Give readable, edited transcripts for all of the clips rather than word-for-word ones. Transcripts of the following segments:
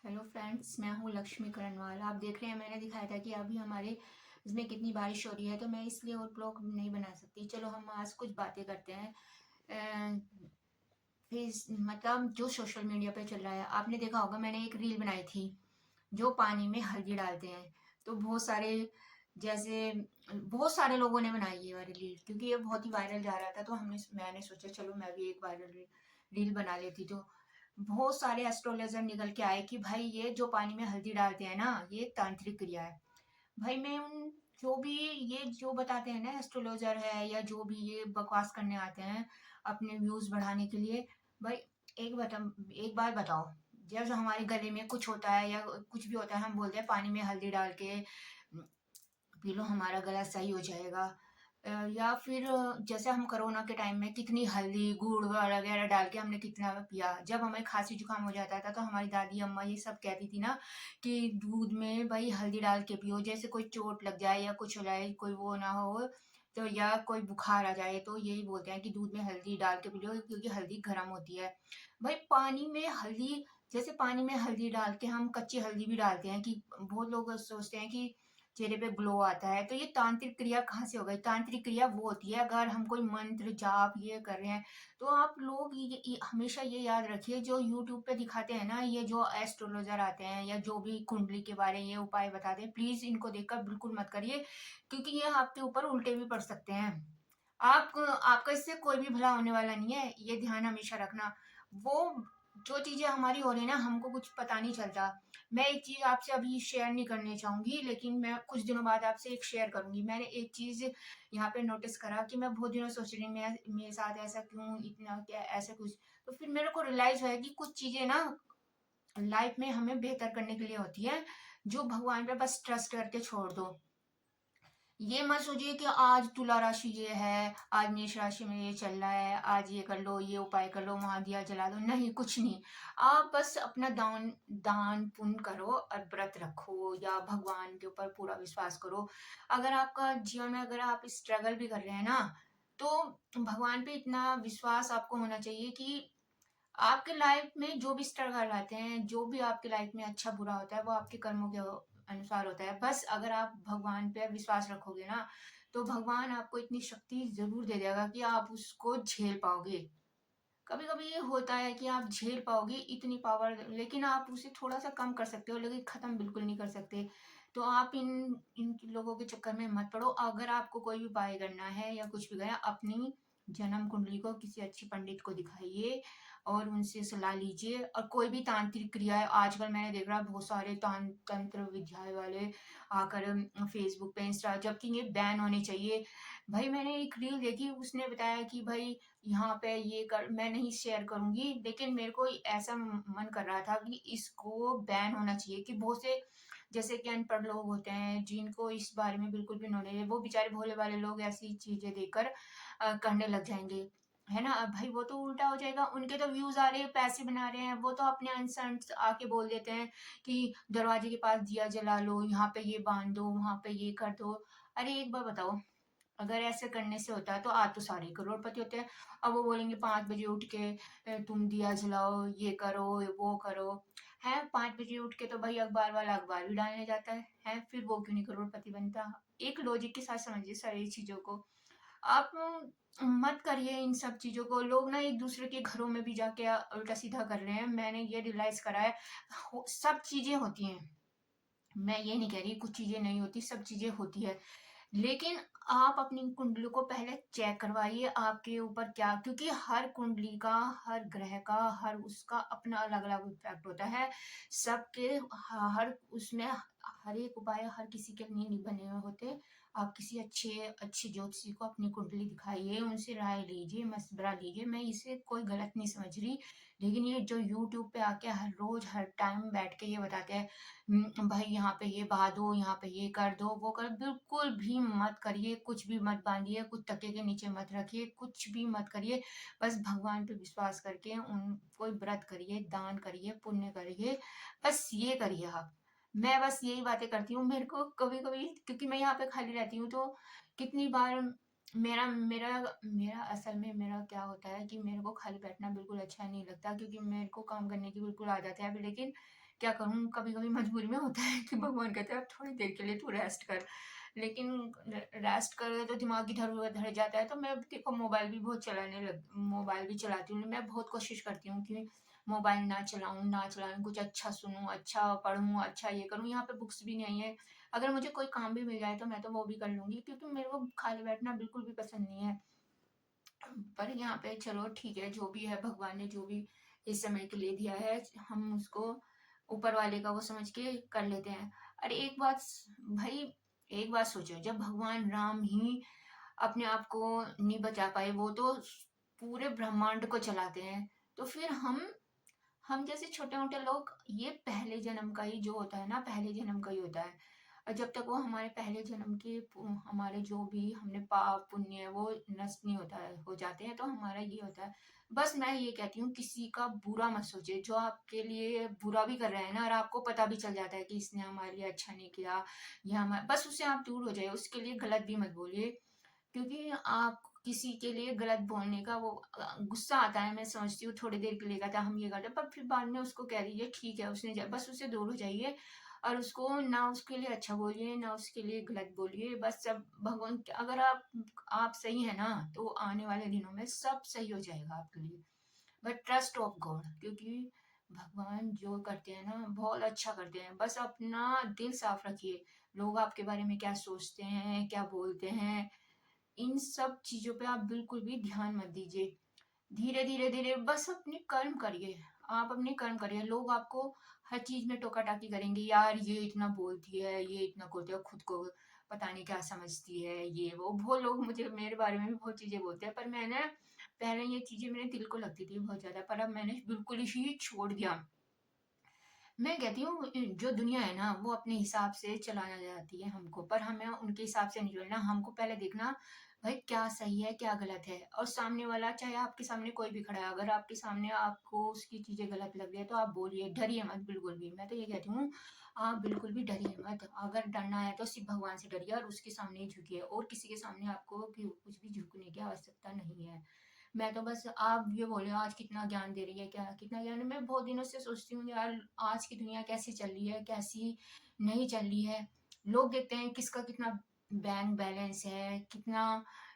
Hello friends, मैं हूँ लक्ष्मी करणवाल। आप देख रहे हैं, मैंने दिखाया था कि अभी हमारे इसमें कितनी बारिश हो रही है, तो मैं इसलिए और ब्लॉग नहीं बना सकती। चलो हम आज कुछ बातें करते हैं। फेस मतलब जो सोशल मीडिया पे चल रहा है, आपने देखा होगा, मैंने एक रील बनाई थी जो पानी में हल्दी डालते हैं। तो बहुत सारे, जैसे बहुत सारे लोगों ने बनाई ये वाली रील, क्योंकि ये बहुत ही वायरल जा रहा था। तो मैंने सोचा चलो मैं भी एक वायरल रील बना लेती। तो बहुत सारे एस्ट्रोलॉजर निकल के आए कि भाई ये जो पानी में हल्दी डालते हैं ना, ये तांत्रिक क्रिया है। भाई मैं उन जो भी ये जो बताते हैं ना, एस्ट्रोलॉजर है या जो भी ये बकवास करने आते हैं अपने व्यूज बढ़ाने के लिए, भाई एक बार बताओ, जब हमारे गले में कुछ होता है या कुछ भी होता है, हम बोलते हैं पानी में हल्दी डाल के पी लो, हमारा गला सही हो जाएगा। या फिर जैसे हम कोरोना के टाइम में कितनी हल्दी गुड़ वगैरह डाल के हमने कितना पिया। जब हमें खांसी जुकाम हो जाता था तो हमारी दादी अम्मा ये सब कहती थी ना कि दूध में भाई हल्दी डाल के पियो, जैसे कोई चोट लग जाए या कुछ हो जाए, कोई वो ना हो तो, या कोई बुखार आ जाए, तो यही बोलते हैं कि दूध में हल्दी डाल के पी लो, क्योंकि हल्दी गर्म होती है। भाई पानी में हल्दी, जैसे पानी में हल्दी डाल के हम कच्ची हल्दी भी डालते हैं, कि बहुत लोग सोचते हैं कि चेहरे पे ग्लो आता है। तो ये तांत्रिक क्रिया कहाँ से हो गई? तांत्रिक क्रिया वो होती है अगर हम कोई मंत्र जाप ये कर रहे हैं। तो आप लोग हमेशा ये याद रखिए, जो यूट्यूब पे दिखाते हैं ना, ये जो एस्ट्रोलॉजर आते हैं या जो भी कुंडली के बारे में ये उपाय बताते हैं, प्लीज इनको देखकर बिल्कुल मत करिए, क्योंकि ये आपके ऊपर उल्टे भी पड़ सकते हैं। आपका इससे कोई भी भला होने वाला नहीं है, ये ध्यान हमेशा रखना। वो जो चीजें हमारी हो रही है ना, हमको कुछ पता नहीं चलता। मैं एक चीज आपसे अभी शेयर नहीं करनी चाहूंगी, लेकिन मैं कुछ दिनों बाद आपसे एक शेयर करूंगी। मैंने एक चीज यहाँ पे नोटिस करा कि मैं बहुत दिनों सोच रही हूँ, मेरे साथ ऐसा क्यों, इतना क्या ऐसा कुछ। तो फिर मेरे को रियलाइज हुआ कि कुछ चीजें ना लाइफ में हमें बेहतर करने के लिए होती है, जो भगवान पे बस ट्रस्ट करके छोड़ दो। ये मत सोचिए कि आज तुला राशि ये है, आज मेष राशि में ये चल रहा है, आज ये कर लो, ये उपाय कर लो, वहां दिया जला दो, नहीं कुछ नहीं। आप बस अपना दान दान पुण्य करो और व्रत रखो या भगवान के ऊपर पूरा विश्वास करो। अगर आपका जीवन में अगर आप स्ट्रगल भी कर रहे हैं ना, तो भगवान पे इतना विश्वास आपको होना चाहिए कि आपके लाइफ में जो भी स्ट्रगल आते हैं, जो भी आपके लाइफ में अच्छा बुरा होता है, वो आपके कर्मों के अनुसार होता है। बस अगर आप भगवान पे विश्वास रखोगे ना, तो भगवान आपको इतनी शक्ति जरूर दे देगा कि आप उसको झेल पाओगे। कभी कभी ये होता है कि आप झेल पाओगे इतनी पावर, लेकिन आप उसे थोड़ा सा कम कर सकते हो, लेकिन खत्म बिल्कुल नहीं कर सकते। तो आप इन लोगों के चक्कर में मत पड़ो। अगर आपको कोई भी उपाय करना है या कुछ भी करना है, अपनी जन्म कुंडली को किसी अच्छी पंडित को दिखाइए और उनसे सलाह लीजिए। और कोई भी तांत्रिक क्रिया है, आजकल मैंने देख रहा बहुत सारे तंत्र विद्या वाले आकर फेसबुक पे, इंस्टा, जबकि ये बैन होने चाहिए। भाई मैंने एक रील देखी, उसने बताया कि भाई यहाँ पे ये कर, मैं नहीं शेयर करूंगी, लेकिन मेरे को ऐसा मन कर रहा था कि इसको बैन होना चाहिए। कि बहुत से जैसे कि अनपढ़ लोग होते हैं जिनको इस बारे में बिल्कुल भी नॉलेज है, वो बेचारे भोले वाले लोग ऐसी चीजें देखकर करने लग जाएंगे, है ना। अब भाई वो तो उल्टा हो जाएगा, उनके तो व्यूज आ रहे हैं, पैसे बना रहे हैं, वो तो अपने अनसंट आके बोल देते हैं कि दरवाजे के पास दिया जला लो, यहाँ पे ये बांध दो, वहां पे ये कर दो। अरे एक बार बताओ, अगर ऐसे करने से होता है तो आज तो सारे करोड़पति होते हैं। अब वो बोलेंगे 5 बजे उठ के तुम दिया जलाओ, ये करो, वो करो। है 5 बजे उठ के तो भाई अखबार वाला अखबार भी डालने जाता है, फिर वो क्यों नहीं करोड़पति बनता? एक लॉजिक के साथ समझिए सारी चीजों को। आप मत करिए इन सब चीजों को। लोग ना एक दूसरे के घरों में भी जाके उल्टा सीधा कर रहे हैं, मैंने ये रियलाइज करा है। सब चीजें होती हैं, मैं ये नहीं कह रही कुछ चीजें नहीं होती, सब चीजें होती है। लेकिन आप अपनी कुंडली को पहले चेक करवाइए, आपके ऊपर क्या, क्योंकि हर कुंडली का, हर ग्रह का, हर उसका अपना अलग अलग इफेक्ट होता है। सबके हर उसमें हर एक उपाय हर किसी के नहीं बने हुए होते। आप किसी अच्छे अच्छे ज्योतिषी को अपनी कुंडली दिखाइए, उनसे राय लीजिए, मशवरा लीजिए। मैं इसे कोई गलत नहीं समझ रही, लेकिन ये जो यूट्यूब पे आके हर रोज हर टाइम बैठ के ये बताते हैं भाई यहाँ पे ये बहा दो, यहाँ पे ये कर दो, वो कर, बिल्कुल भी मत करिए। कुछ भी मत बांधिए, कुछ तके के नीचे मत रखिए, कुछ भी मत करिए। बस भगवान पे विश्वास करके उन कोई व्रत करिए, दान करिए, पुण्य करिए, बस ये करिए आप। मैं बस यही बातें करती हूँ। मेरे को कभी कभी, क्योंकि मैं यहाँ पे खाली रहती हूँ, तो कितनी बार मेरा मेरा मेरा असल में मेरा क्या होता है कि मेरे को खाली बैठना बिल्कुल अच्छा नहीं लगता, क्योंकि मेरे को काम करने की बिल्कुल आदत है। अभी लेकिन क्या करूँ, कभी-कभी मजबूरी में होता है कि भगवान कहते हैं अब थोड़ी देर के लिए तू रेस्ट कर। लेकिन रेस्ट करे तो दिमाग इधर उधर धड़ जाता है, तो मैं देखो मोबाइल भी चलाती हूँ। मैं बहुत कोशिश करती हूँ कि मोबाइल ना चलाऊँ, कुछ अच्छा सुनूँ, अच्छा पढूँ, अच्छा ये करूँ। यहाँ पे बुक्स भी नहीं है। अगर मुझे कोई काम भी मिल जाए तो मैं तो वो भी कर लूँगी, क्योंकि मेरे को खाली बैठना बिल्कुल भी पसंद नहीं है। पर यहाँ पे चलो ठीक है, जो भी है भगवान ने जो भी इस समय के लिए दिया है, हम उसको ऊपर वाले का वो समझ के कर लेते हैं। अरे भाई एक बात सोचो, जब भगवान राम ही अपने आप को नहीं बचा पाए, वो तो पूरे ब्रह्मांड को चलाते हैं, तो फिर हम जैसे छोटे-मोटे लोग, ये पहले जन्म का ही जो होता है ना, पहले जन्म का ही होता है। और जब तक वो हमारे पहले जन्म के हमारे जो भी हमने पाप पुण्य है वो नष्ट नहीं होता है, हो जाते हैं, तो हमारा ये होता है। बस मैं ये कहती हूँ, किसी का बुरा मत सोचिए। जो आपके लिए बुरा भी कर रहा है ना, और आपको पता भी चल जाता है कि इसने हमारे लिए अच्छा नहीं किया, या हमारे, बस उससे आप दूर हो जाइए। उसके लिए गलत भी मत बोलिए, क्योंकि आप किसी के लिए गलत बोलने का वो गुस्सा आता है, मैं समझती हूँ थोड़ी देर के लिए कहता है हम ये करते हैं, पर फिर बाद में उसको कह दीजिए ठीक है, बस उससे दूर हो जाइए। और उसको ना उसके लिए अच्छा बोलिए, ना उसके लिए गलत बोलिए। बस सब भगवान, अगर आप सही है ना, तो आने वाले दिनों में सब सही हो जाएगा आपके लिए। बट ट्रस्ट ऑफ गॉड, क्योंकि भगवान जो करते हैं ना बहुत अच्छा करते हैं। बस अपना दिल साफ रखिए। लोग आपके बारे में क्या सोचते हैं, क्या बोलते हैं, इन सब चीज़ों पे आप बिल्कुल भी ध्यान मत दीजिए। धीरे-धीरे बस अपने कर्म करिए। आप अपने कर्म करिए। लोग आपको हर चीज़ में टोका-टाकी करेंगे, यार ये इतना बोलती है, ये इतना करती है, खुद को पता नहीं क्या समझती है, ये वो। बहुत लोग मुझे मेरे बारे में भी बहुत चीज़ें बोलते हैं, पर मैंने पहले ये चीज़ें मेरे दिल को लगती थी बहुत ज़्यादा, पर अब मैंने बिल्कुल ही छोड़ दिया। मैं कहती हूँ जो दुनिया है ना वो अपने हिसाब से चलाना जाती है हमको, पर हमें उनके हिसाब से नहीं चलना। हमको पहले देखना भाई क्या सही है क्या गलत है, और सामने वाला चाहे आपके सामने कोई भी खड़ा है, अगर आपके सामने आपको उसकी चीजें गलत लग रही है तो आप बोलिए, डरिए मत बिल्कुल भी। मैं तो ये कहती हूँ आप बिल्कुल भी डरिए मत। अगर डरना है तो सिर्फ भगवान से डरिए और उसके सामने ही झुकिए, और किसी के सामने आपको कुछ भी झुकने की आवश्यकता नहीं है। मैं तो बस आप ये बोले आज कितना ज्ञान दे रही है, क्या कितना ज्ञान। मैं बहुत दिनों से सोचती हूँ यार आज की दुनिया कैसी चल रही है, कैसी नहीं चल रही है। लोग देखते हैं किसका कितना बैंक बैलेंस है, कितना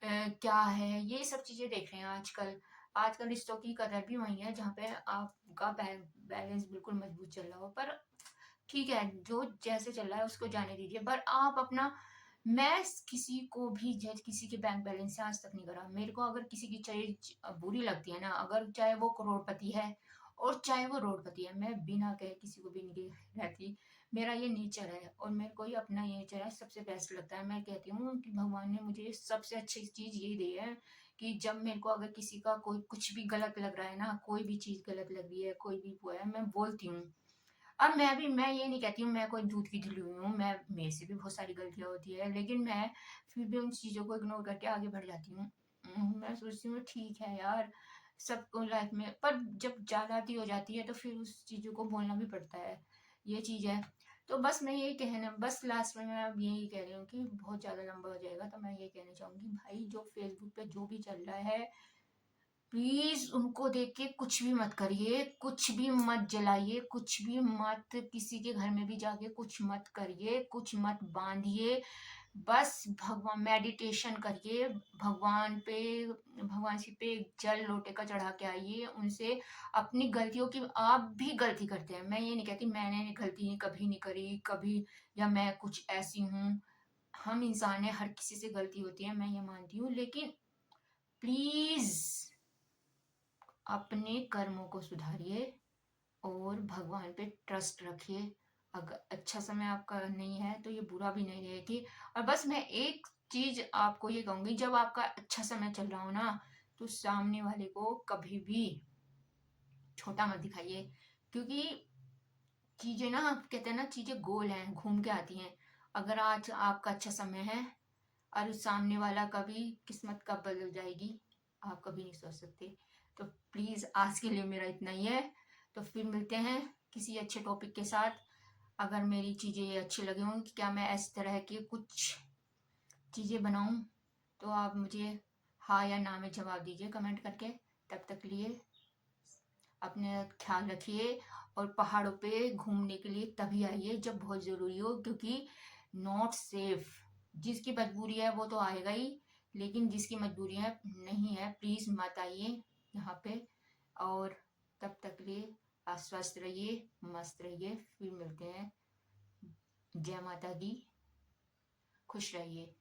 क्या है, ये सब चीजें देख रहे हैं आजकल। आजकल रिश्तों की कदर भी वही है जहाँ पे आपका बैंक बैलेंस बिल्कुल मजबूत चल रहा हो। पर ठीक है, जो जैसे चल रहा है उसको जाने दीजिए, पर आप अपना। मैं किसी को भी जज किसी के बैंक बैलेंस से आज तक नहीं करा। मेरे को अगर किसी की चीज बुरी लगती है ना, अगर चाहे वो करोड़पति है और चाहे वो रोडपति है, मैं बिना कहे किसी को भी नहीं रहती। मेरा ये नेचर है, और मेरे को ही अपना ये नेचर है सबसे बेस्ट लगता है। मैं कहती हूँ कि भगवान ने मुझे सबसे अच्छी चीज ये दी है कि जब मेरे को अगर किसी का कोई कुछ भी गलत लग रहा है ना, कोई भी चीज गलत लग रही है, कोई भी वो है, मैं बोलती हूँ। अब मैं ये नहीं कहती हूँ मैं कोई दूध की धुली हुई हूँ, मैं मेरे से भी बहुत सारी गलतियाँ होती है, लेकिन मैं फिर भी उन चीज़ों को इग्नोर करके आगे बढ़ जाती हूँ। मैं सोचती हूँ ठीक है यार, सबको लाइफ में, पर जब ज़्यादाती हो जाती है तो फिर उस चीज़ों को बोलना भी पड़ता है, ये चीज़ है। तो बस मैं यही कहना, बस लास्ट में मैं अब यही कह रही हूँ कि बहुत ज़्यादा लंबा हो जाएगा, तो मैं ये कहना चाहूँगी भाई जो फेसबुक पे जो भी चल रहा है, प्लीज उनको देख के कुछ भी मत करिए, कुछ भी मत जलाइए, कुछ भी मत, किसी के घर में भी जाके कुछ मत करिए, कुछ मत बांधिए। बस भगवान मेडिटेशन करिए, भगवान जी पे जल लोटे का चढ़ा के आइए, उनसे अपनी गलतियों की। आप भी गलती करते हैं, मैं ये नहीं कहती मैंने गलती कभी नहीं करी कभी, या मैं कुछ ऐसी हूँ। हम इंसान है, हर किसी से गलती होती है, मैं ये मानती हूँ, लेकिन प्लीज अपने कर्मों को सुधारिए और भगवान पे ट्रस्ट रखिए। अगर अच्छा समय आपका नहीं है तो ये बुरा भी नहीं रहेगी। और बस मैं एक चीज आपको ये कहूंगी, जब आपका अच्छा समय चल रहा हो ना, तो सामने वाले को कभी भी छोटा मत दिखाइए, क्योंकि चीजें ना, कहते हैं ना, चीजें गोल हैं, घूम के आती हैं। अगर आज आपका अच्छा समय है और सामने वाला कभी किस्मत कब बदल जाएगी आप कभी नहीं सोच सकते। तो प्लीज आज के लिए मेरा इतना ही है। तो फिर मिलते हैं किसी अच्छे टॉपिक के साथ। अगर मेरी चीजें अच्छी लगी होंगी, क्या मैं इस तरह की कुछ चीजें बनाऊं, तो आप मुझे हाँ या ना में जवाब दीजिए कमेंट करके। तब तक के लिए अपने ख्याल रखिए, और पहाड़ों पे घूमने के लिए तभी आइए जब बहुत ज़रूरी हो, क्योंकि नॉट सेफ। जिसकी मजबूरी है वो तो आएगा ही, लेकिन जिसकी मजबूरी है नहीं है, प्लीज़ मत आइए यहाँ पे। और तब तक के लिए आप स्वस्थ रहिए, मस्त रहिए, फिर मिलते हैं। जय माता दी, खुश रहिए।